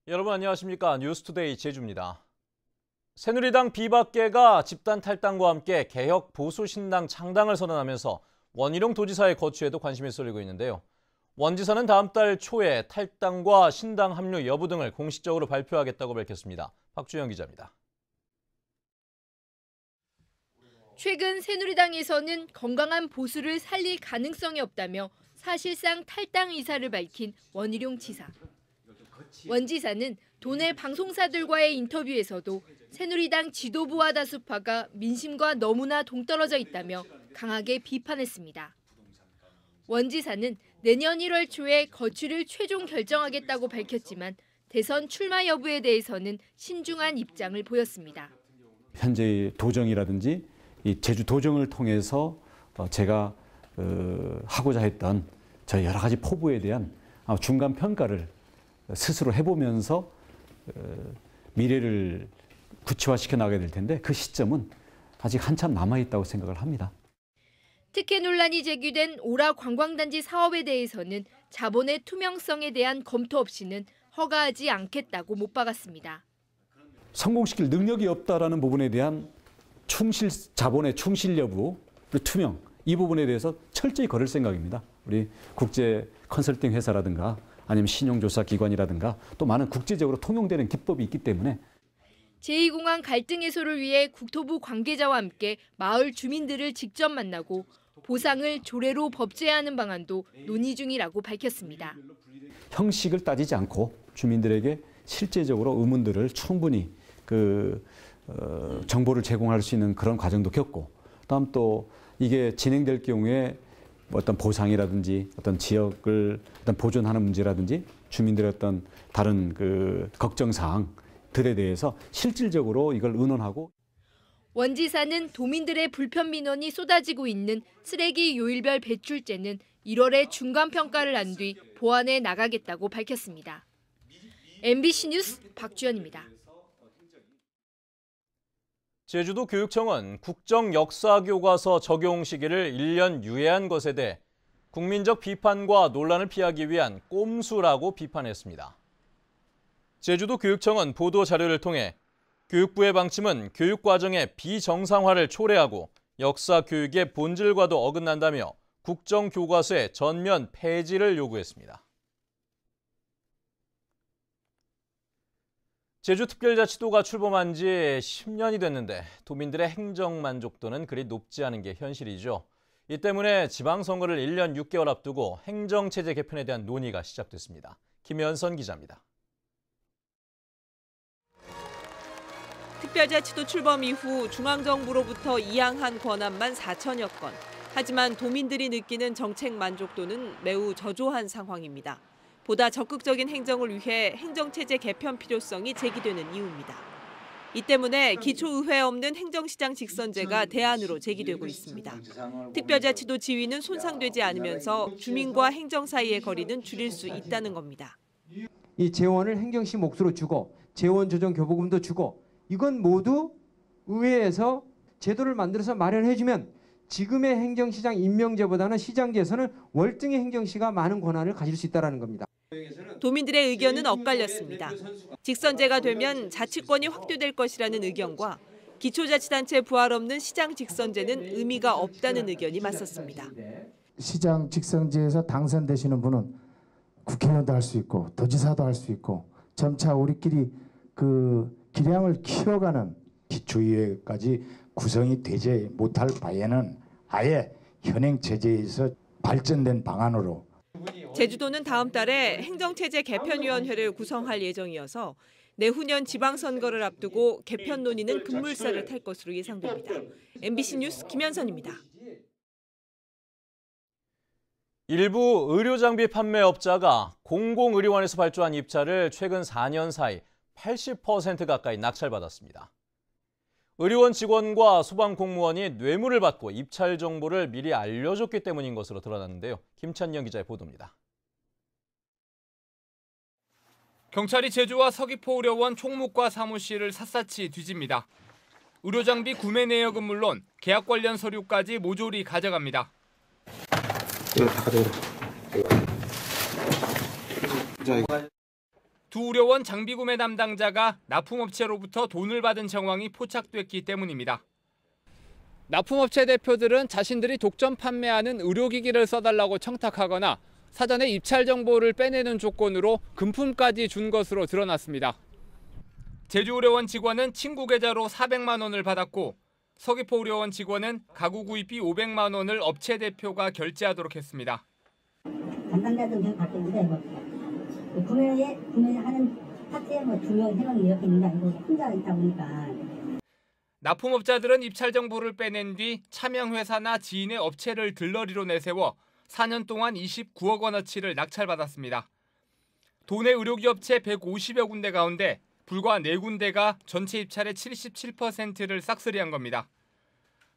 여러분 안녕하십니까? 뉴스투데이 제주입니다. 새누리당 비박계가 집단 탈당과 함께 개혁 보수 신당 창당을 선언하면서 원희룡 도지사의 거취에도 관심이 쏠리고 있는데요. 원 지사는 다음 달 초에 탈당과 신당 합류 여부 등을 공식적으로 발표하겠다고 밝혔습니다. 박주영 기자입니다. 최근 새누리당에서는 건강한 보수를 살릴 가능성이 없다며 사실상 탈당 의사를 밝힌 원희룡 지사. 원 지사는 도내 방송사들과의 인터뷰에서도 새누리당 지도부와 다수파가 민심과 너무나 동떨어져 있다며 강하게 비판했습니다. 원 지사는 내년 1월 초에 거취를 최종 결정하겠다고 밝혔지만 대선 출마 여부에 대해서는 신중한 입장을 보였습니다. 현재의 도정이라든지 이 제주 도정을 통해서 제가 하고자 했던 저희 여러 가지 포부에 대한 중간 평가를 스스로 해보면서 미래를 구체화시켜 나가야 될 텐데 그 시점은 아직 한참 남아있다고 생각을 합니다. 특혜 논란이 제기된 오라 관광단지 사업에 대해서는 자본의 투명성에 대한 검토 없이는 허가하지 않겠다고 못 박았습니다. 성공시킬 능력이 없다라는 부분에 대한 자본의 충실 여부, 그리고 투명, 이 부분에 대해서 철저히 걸을 생각입니다. 우리 국제 컨설팅 회사라든가 아니면 신용조사 기관이라든가 또 많은 국제적으로 통용되는 기법이 있기 때문에 제2공항 갈등 해소를 위해 국토부 관계자와 함께 마을 주민들을 직접 만나고 보상을 조례로 법제화하는 방안도 논의 중이라고 밝혔습니다. 형식을 따지지 않고 주민들에게 실제적으로 의문들을 충분히 정보를 제공할 수 있는 그런 과정도 겪고, 다음 또 이게 진행될 경우에 어떤 보상이라든지 어떤 지역을 어떤 보존하는 문제라든지 주민들의 어떤 다른 걱정 사항들에 대해서 실질적으로 이걸 의논하고. 원 지사는 도민들의 불편 민원이 쏟아지고 있는 쓰레기 요일별 배출제는 1월에 중간 평가를 한 뒤 보완해 나가겠다고 밝혔습니다. MBC 뉴스 박주연입니다. 제주도 교육청은 국정역사교과서 적용 시기를 1년 유예한 것에 대해 국민적 비판과 논란을 피하기 위한 꼼수라고 비판했습니다. 제주도 교육청은 보도 자료를 통해 교육부의 방침은 교육과정의 비정상화를 초래하고 역사 교육의 본질과도 어긋난다며 국정교과서의 전면 폐지를 요구했습니다. 제주특별자치도가 출범한 지 10년이 됐는데 도민들의 행정 만족도는 그리 높지 않은 게 현실이죠. 이 때문에 지방선거를 1년 6개월 앞두고 행정체제 개편에 대한 논의가 시작됐습니다. 김현선 기자입니다. 특별자치도 출범 이후 중앙정부로부터 이양한 권한만 4천여 건. 하지만 도민들이 느끼는 정책 만족도는 매우 저조한 상황입니다. 보다 적극적인 행정을 위해 행정체제 개편 필요성이 제기되는 이유입니다. 이 때문에 기초의회 없는 행정시장 직선제가 대안으로 제기되고 있습니다. 특별자치도 지위는 손상되지 않으면서 주민과 행정 사이의 거리는 줄일 수 있다는 겁니다. 이 재원을 행정시 몫으로 주고 재원 조정 교부금도 주고 이건 모두 의회에서 제도를 만들어서 마련해주면 지금의 행정시장 임명제보다는 시장제에서는 월등히 행정시가 많은 권한을 가질 수 있다는 겁니다. 도민들의 의견은 엇갈렸습니다. 직선제가 되면 자치권이 확대될 것이라는 의견과 기초자치단체 부활 없는 시장 직선제는 의미가 없다는 의견이 맞섰습니다. 시장 직선제에서 당선되시는 분은 국회의원도 할 수 있고 도지사도 할 수 있고 점차 우리끼리 기량을 키워가는 기초의회까지 구성이 되지 못할 바에는 아예 현행 체제에서 발전된 방안으로. 제주도는 다음 달에 행정체제 개편위원회를 구성할 예정이어서 내후년 지방선거를 앞두고 개편 논의는 급물살을 탈 것으로 예상됩니다. MBC 뉴스 김현선입니다. 일부 의료장비 판매업자가 공공의료원에서 발주한 입찰을 최근 4년 사이 80% 가까이 낙찰받았습니다. 의료원 직원과 소방공무원이 뇌물을 받고 입찰 정보를 미리 알려줬기 때문인 것으로 드러났는데요. 김찬영 기자의 보도입니다. 경찰이 제주와 서귀포 의료원 총무과 사무실을 샅샅이 뒤집니다. 의료장비 구매 내역은 물론 계약 관련 서류까지 모조리 가져갑니다. 이거 다 가져가. 두 의료원 장비 구매 담당자가 납품업체로부터 돈을 받은 정황이 포착됐기 때문입니다. 납품업체 대표들은 자신들이 독점 판매하는 의료기기를 써달라고 청탁하거나 사전에 입찰 정보를 빼내는 조건으로 금품까지 준 것으로 드러났습니다. 제주의료원 직원은 친구 계좌로 400만 원을 받았고 서귀포의료원 직원은 가구 구입비 500만 원을 업체 대표가 결제하도록 했습니다. 담당자들은 계속 바뀌는데 구매하는 파트에 2명, 3명 이렇게 있는 게 아니고 혼자 있다 보니까. 납품업자들은 입찰 정보를 빼낸 뒤 차명회사나 지인의 업체를 들러리로 내세워 4년 동안 29억 원어치를 낙찰받았습니다. 도내 의료기업체 150여 군데 가운데 불과 4군데가 전체 입찰의 77%를 싹쓸이한 겁니다.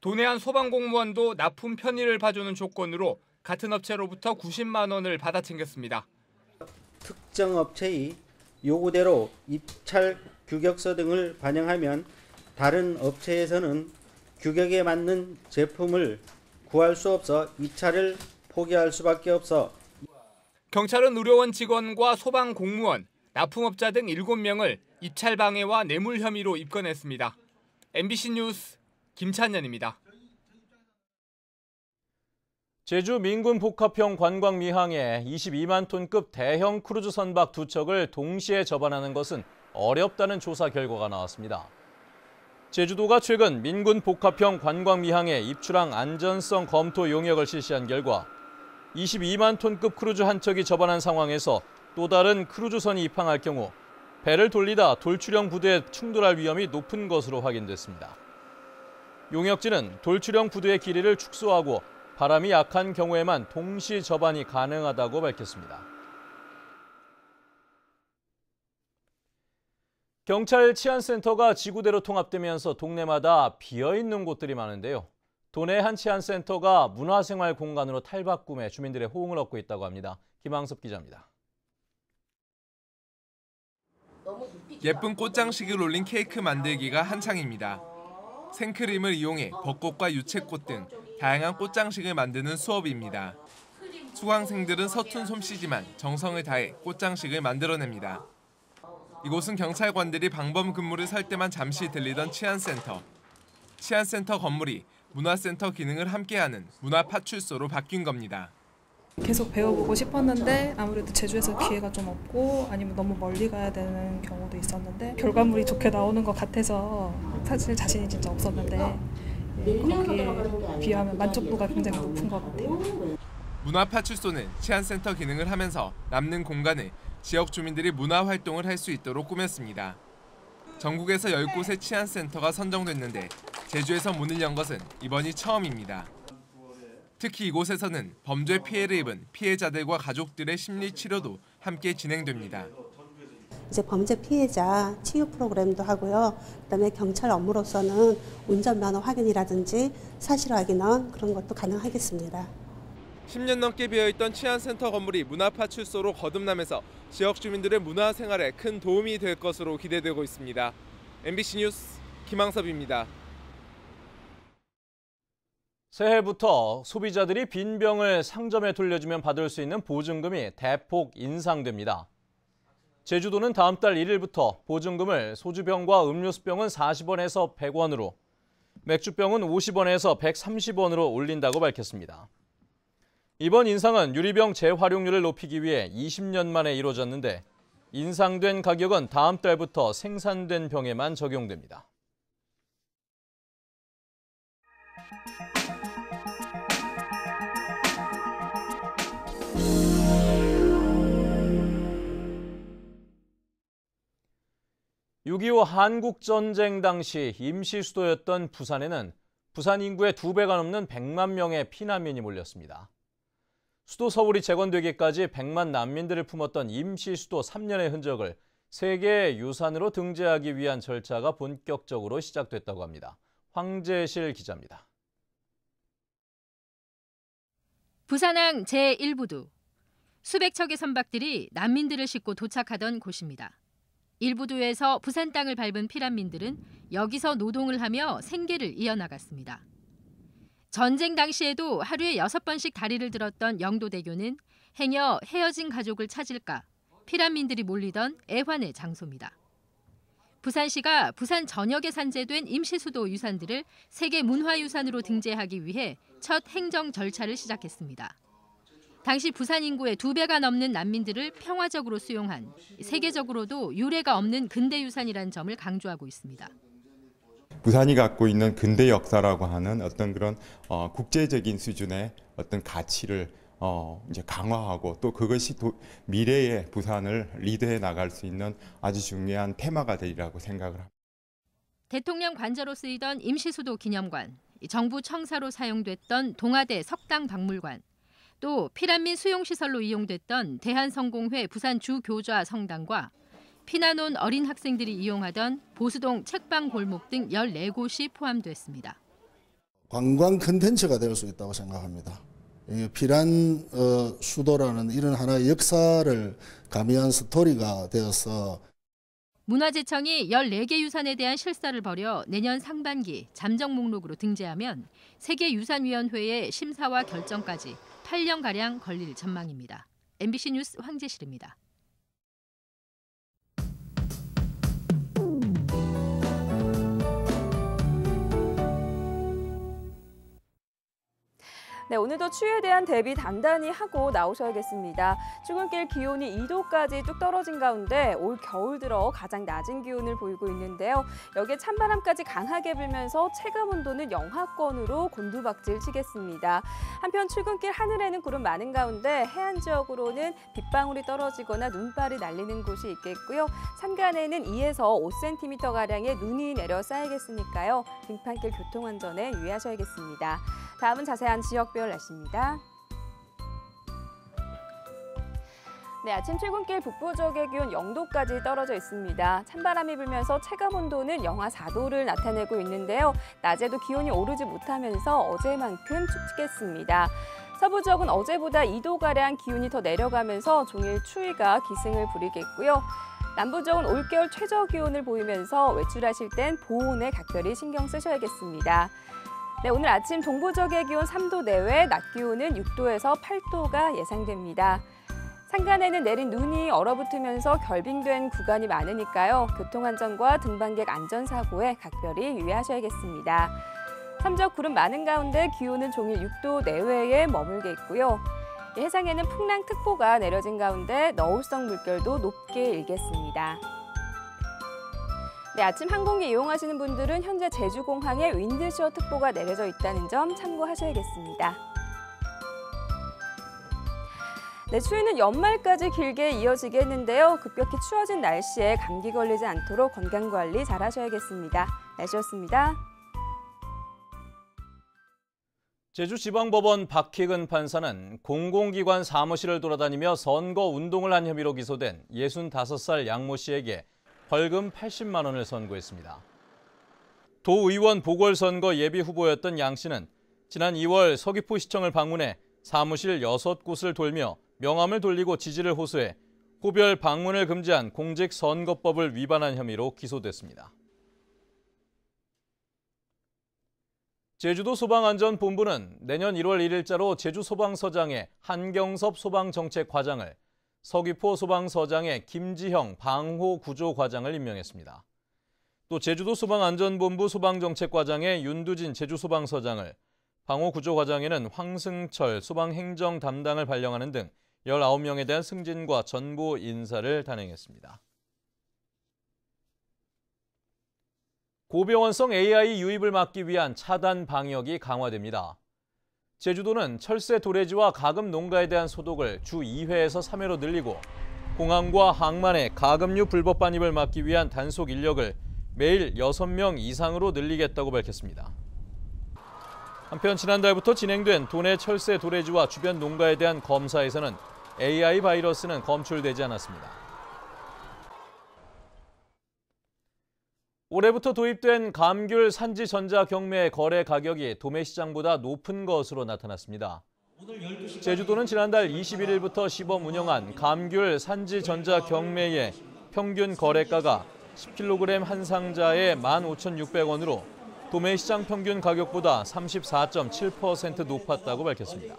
도내 한 소방공무원도 납품 편의를 봐주는 조건으로 같은 업체로부터 90만 원을 받아 챙겼습니다. 특정 업체의 요구대로 입찰 규격서 등을 반영하면 다른 업체에서는 규격에 맞는 제품을 구할 수 없어 입찰을 포기할 수밖에 없어. 경찰은 의료원 직원과 소방 공무원, 납품업자 등 7명을 입찰 방해와 뇌물 혐의로 입건했습니다. MBC 뉴스 김찬현입니다. 제주 민군 복합형 관광 미항에 22만 톤급 대형 크루즈 선박 2척을 동시에 접안하는 것은 어렵다는 조사 결과가 나왔습니다. 제주도가 최근 민군 복합형 관광 미항의 입출항 안전성 검토 용역을 실시한 결과 22만 톤급 크루즈 한 척이 접안한 상황에서 또 다른 크루즈선이 입항할 경우 배를 돌리다 돌출형 부두에 충돌할 위험이 높은 것으로 확인됐습니다. 용역진은 돌출형 부두의 길이를 축소하고 바람이 약한 경우에만 동시 접안이 가능하다고 밝혔습니다. 경찰 치안센터가 지구대로 통합되면서 동네마다 비어있는 곳들이 많은데요. 도내 한 치안센터가 문화생활 공간으로 탈바꿈해 주민들의 호응을 얻고 있다고 합니다. 김항섭 기자입니다. 예쁜 꽃장식을 올린 케이크 만들기가 한창입니다. 생크림을 이용해 벚꽃과 유채꽃 등 다양한 꽃장식을 만드는 수업입니다. 수강생들은 서툰 솜씨지만 정성을 다해 꽃장식을 만들어냅니다. 이곳은 경찰관들이 방범 근무를 설 때만 잠시 들리던 치안센터. 치안센터 건물이 문화센터 기능을 함께하는 문화파출소로 바뀐 겁니다. 계속 배워보고 싶었는데 아무래도 제주에서 기회가 좀 없고 아니면 너무 멀리 가야 되는 경우도 있었는데 결과물이 좋게 나오는 것 같아서 사실 자신이 진짜 없었는데 거기에 비하면 만족도가 굉장히 높은 것 같아요. 문화파출소는 치안센터 기능을 하면서 남는 공간을 지역 주민들이 문화활동을 할 수 있도록 꾸몄습니다. 전국에서 10곳의 치안센터가 선정됐는데 제주에서 문을 연 것은 이번이 처음입니다. 특히 이곳에서는 범죄 피해를 입은 피해자들과 가족들의 심리 치료도 함께 진행됩니다. 이제 범죄 피해자 치유 프로그램도 하고요. 그다음에 경찰 업무로서는 운전면허 확인이라든지 사실 확인원 그런 것도 가능하겠습니다. 10년 넘게 비어있던 치안센터 건물이 문화파출소로 거듭나면서 지역 주민들의 문화생활에 큰 도움이 될 것으로 기대되고 있습니다. MBC 뉴스 김항섭입니다. 새해부터 소비자들이 빈병을 상점에 돌려주면 받을 수 있는 보증금이 대폭 인상됩니다. 제주도는 다음 달 1일부터 보증금을 소주병과 음료수병은 40원에서 100원으로, 맥주병은 50원에서 130원으로 올린다고 밝혔습니다. 이번 인상은 유리병 재활용률을 높이기 위해 20년 만에 이루어졌는데 인상된 가격은 다음 달부터 생산된 병에만 적용됩니다. (6.25) 한국전쟁 당시 임시 수도였던 부산에는 부산 인구의 2배가 넘는 100만 명의 피난민이 몰렸습니다. 수도 서울이 재건되기까지 100만 난민들을 품었던 임시 수도 3년의 흔적을 세계 유산으로 등재하기 위한 절차가 본격적으로 시작됐다고 합니다. 황재실 기자입니다. 부산항 제1부두. 수백 척의 선박들이 난민들을 싣고 도착하던 곳입니다. 1부두에서 부산 땅을 밟은 피난민들은 여기서 노동을 하며 생계를 이어나갔습니다. 전쟁 당시에도 하루에 6번씩 다리를 들었던 영도대교는 행여 헤어진 가족을 찾을까 피란민들이 몰리던 애환의 장소입니다. 부산시가 부산 전역에 산재된 임시수도 유산들을 세계문화유산으로 등재하기 위해 첫 행정 절차를 시작했습니다. 당시 부산 인구의 2배가 넘는 난민들을 평화적으로 수용한 세계적으로도 유례가 없는 근대유산이라는 점을 강조하고 있습니다. 부산이 갖고 있는 근대 역사라고 하는 어떤 그런 국제적인 수준의 어떤 가치를 이제 강화하고 또 그것이 미래의 부산을 리드해 나갈 수 있는 아주 중요한 테마가 되리라고 생각을 합니다. 대통령 관저로 쓰이던 임시수도 기념관, 정부 청사로 사용됐던 동아대 석당박물관, 또 피란민 수용시설로 이용됐던 대한성공회 부산 주교좌 성당과 피난 온 어린 학생들이 이용하던 보수동 책방 골목 등 14곳이 포함됐습니다. 관광 콘텐츠가 될 수 있다고 생각합니다. 피란 수도라는 이런 하나의 역사를 가미한 스토리가 되어서 문화재청이 14개 유산에 대한 실사를 벌여 내년 상반기 잠정 목록으로 등재하면 세계유산위원회의 심사와 결정까지 8년가량 걸릴 전망입니다. MBC 뉴스 황재실입니다. 네, 오늘도 추위에 대한 대비 단단히 하고 나오셔야겠습니다. 출근길 기온이 2도까지 뚝 떨어진 가운데 올 겨울 들어 가장 낮은 기온을 보이고 있는데요. 여기에 찬바람까지 강하게 불면서 체감 온도는 영하권으로 곤두박질 치겠습니다. 한편 출근길 하늘에는 구름 많은 가운데 해안 지역으로는 빗방울이 떨어지거나 눈발이 날리는 곳이 있겠고요. 산간에는 2에서 5cm가량의 눈이 내려 쌓이겠으니까요. 등판길 교통안전에 유의하셔야겠습니다. 다음은 자세한 지역별 날씨입니다. 네, 아침 출근길 북부 지역의 기온 0도까지 떨어져 있습니다. 찬바람이 불면서 체감 온도는 영하 4도를 나타내고 있는데요. 낮에도 기온이 오르지 못하면서 어제만큼 춥겠습니다. 서부 지역은 어제보다 2도가량 기온이 더 내려가면서 종일 추위가 기승을 부리겠고요. 남부 지역은 올겨울 최저 기온을 보이면서 외출하실 땐 보온에 각별히 신경 쓰셔야겠습니다. 네, 오늘 아침 동부 지역의 기온 3도 내외, 낮 기온은 6도에서 8도가 예상됩니다. 산간에는 내린 눈이 얼어붙으면서 결빙된 구간이 많으니까요. 교통안전과 등반객 안전사고에 각별히 유의하셔야겠습니다. 삼적 구름 많은 가운데 기온은 종일 6도 내외에 머물겠고요. 해상에는 풍랑특보가 내려진 가운데 너울성 물결도 높게 일겠습니다. 네, 아침 항공기 이용하시는 분들은 현재 제주공항에 윈드시어 특보가 내려져 있다는 점 참고하셔야겠습니다. 네, 추위는 연말까지 길게 이어지겠는데요. 급격히 추워진 날씨에 감기 걸리지 않도록 건강관리 잘 하셔야겠습니다. 날씨였습니다. 제주지방법원 박희근 판사는 공공기관 사무실을 돌아다니며 선거운동을 한 혐의로 기소된 65살 양모 씨에게 벌금 80만 원을 선고했습니다. 도의원 보궐선거 예비후보였던 양 씨는 지난 2월 서귀포시청을 방문해 사무실 6곳을 돌며 명함을 돌리고 지지를 호소해 호별 방문을 금지한 공직선거법을 위반한 혐의로 기소됐습니다. 제주도 소방안전본부는 내년 1월 1일자로 제주소방서장의 한경섭 소방정책과장을, 서귀포 소방서장의 김지형 방호구조과장을 임명했습니다. 또 제주도 소방안전본부 소방정책과장의 윤두진 제주소방서장을, 방호구조과장에는 황승철 소방행정 담당을 발령하는 등 19명에 대한 승진과 전보 인사를 단행했습니다. 고병원성 AI 유입을 막기 위한 차단 방역이 강화됩니다. 제주도는 철새 도래지와 가금 농가에 대한 소독을 주 2회에서 3회로 늘리고 공항과 항만의 가금류 불법 반입을 막기 위한 단속 인력을 매일 6명 이상으로 늘리겠다고 밝혔습니다. 한편 지난달부터 진행된 도내 철새 도래지와 주변 농가에 대한 검사에서는 AI 바이러스는 검출되지 않았습니다. 올해부터 도입된 감귤 산지 전자 경매 거래 가격이 도매시장보다 높은 것으로 나타났습니다. 제주도는 지난달 21일부터 시범 운영한 감귤 산지 전자 경매의 평균 거래가가 10kg 한 상자에 15,600원으로 도매시장 평균 가격보다 34.7% 높았다고 밝혔습니다.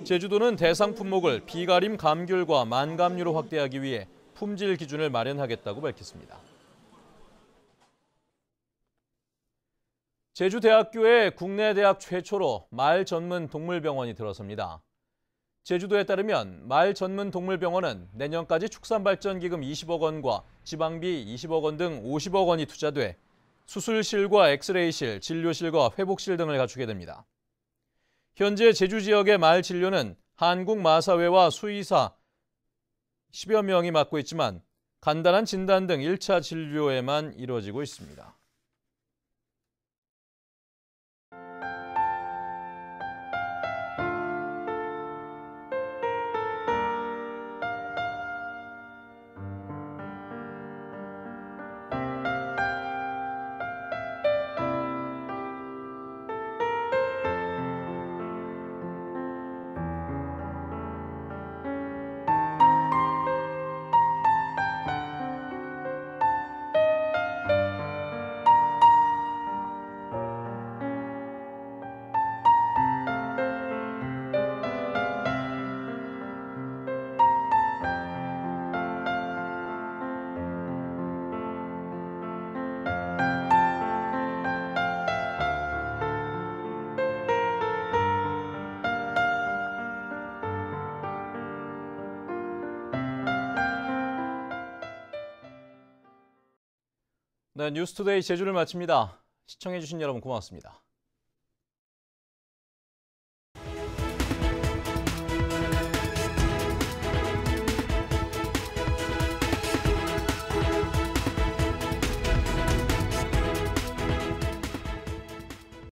제주도는 대상 품목을 비가림 감귤과 만감류로 확대하기 위해 품질 기준을 마련하겠다고 밝혔습니다. 제주대학교에 국내 대학 최초로 말 전문 동물병원이 들어섭니다. 제주도에 따르면 말 전문 동물병원은 내년까지 축산발전기금 20억 원과 지방비 20억 원 등 50억 원이 투자돼 수술실과 엑스레이실, 진료실과 회복실 등을 갖추게 됩니다. 현재 제주 지역의 말 진료는 한국마사회와 수의사 10여 명이 맡고 있지만 간단한 진단 등 1차 진료에만 이루어지고 있습니다. 네, 뉴스투데이 제주를 마칩니다. 시청해주신 여러분 고맙습니다.